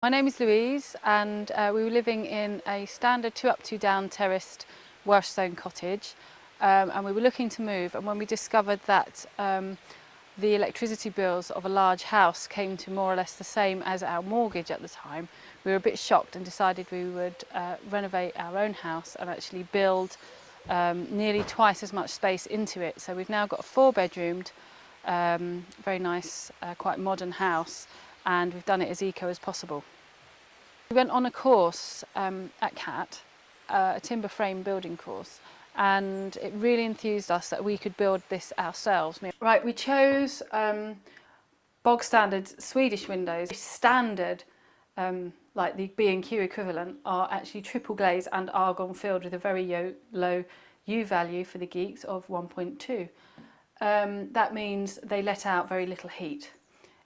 My name is Louise, and we were living in a standard 2 up 2 down terraced Welsh stone cottage, and we were looking to move, and when we discovered that the electricity bills of a large house came to more or less the same as our mortgage at the time, we were a bit shocked and decided we would renovate our own house and actually build nearly twice as much space into it. So we've now got a 4-bedroomed, very nice, quite modern house, and we've done it as eco as possible. We went on a course at CAT, a timber frame building course, and it really enthused us that we could build this ourselves. Right, we chose bog standard Swedish windows. Standard, like the B&Q equivalent, are actually triple glazed and argon filled with a very low U value for the geeks of 1.2. That means they let out very little heat.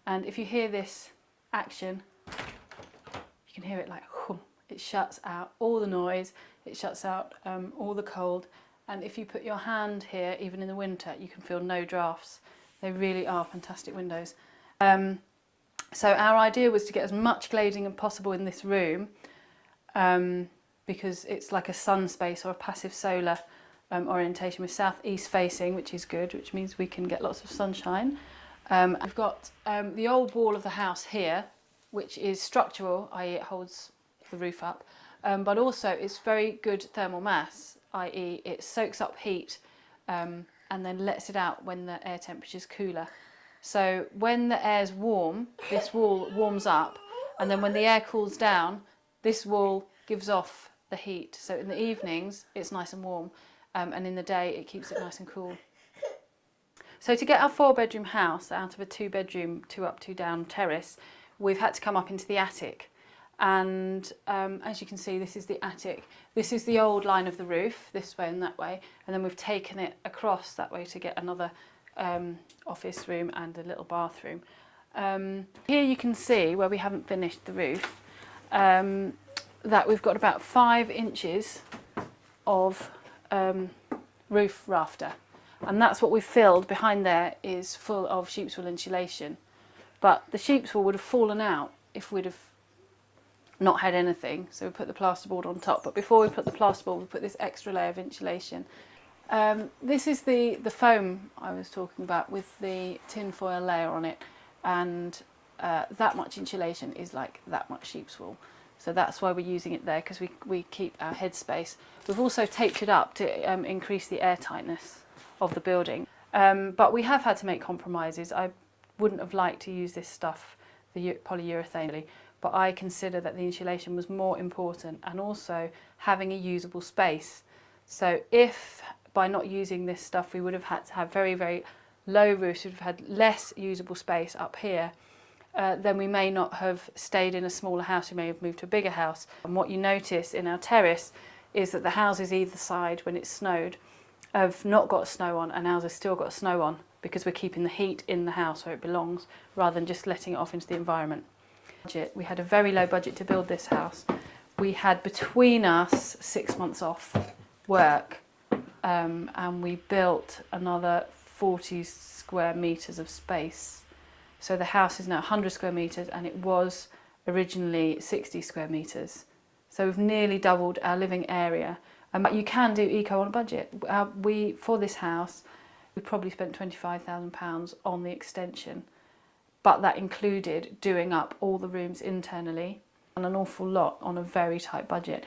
And if you hear this action, you can hear it like whoom. It shuts out all the noise, it shuts out all the cold, and if you put your hand here, even in the winter, you can feel no drafts. They really are fantastic windows. So our idea was to get as much glazing as possible in this room, because it's like a sun space or a passive solar orientation with southeast facing, which is good, which means we can get lots of sunshine. We've got the old wall of the house here, which is structural, i.e. it holds the roof up, but also it's very good thermal mass, i.e. it soaks up heat and then lets it out when the air temperature is cooler. So when the air's warm, this wall warms up, and then when the air cools down, this wall gives off the heat. So in the evenings it's nice and warm, and in the day it keeps it nice and cool. So to get our 4-bedroom house out of a 2-bedroom, 2 up 2 down terrace, we've had to come up into the attic. And as you can see, this is the attic. This is the old line of the roof, this way and that way, and then we've taken it across that way to get another office room and a little bathroom. Here you can see, where we haven't finished the roof, that we've got about 5 inches of roof rafter. And that's what we've filled. Behind there is full of sheep's wool insulation. But the sheep's wool would have fallen out if we'd have not had anything. So we put the plasterboard on top. But before we put the plasterboard, we put this extra layer of insulation. This is the foam I was talking about with the tin foil layer on it. And that much insulation is like that much sheep's wool. So that's why we're using it there, because we keep our headspace. We've also taped it up to increase the air tightness of the building, but we have had to make compromises. I wouldn't have liked to use this stuff, the polyurethane, but I consider that the insulation was more important, and also having a usable space. So if by not using this stuff we would have had to have very, very low roofs, we'd have had less usable space up here, then we may not have stayed in a smaller house, we may have moved to a bigger house. And what you notice in our terrace is that the houses either side, when it's snowed, have not got snow on, and ours has still got snow on, because we're keeping the heat in the house where it belongs rather than just letting it off into the environment. We had a very low budget to build this house. We had between us 6 months off work, and we built another 40 square metres of space. So the house is now 100 square metres, and it was originally 60 square metres. So we've nearly doubled our living area. You can do eco on a budget. For this house, we probably spent £25,000 on the extension, but that included doing up all the rooms internally and an awful lot on a very tight budget.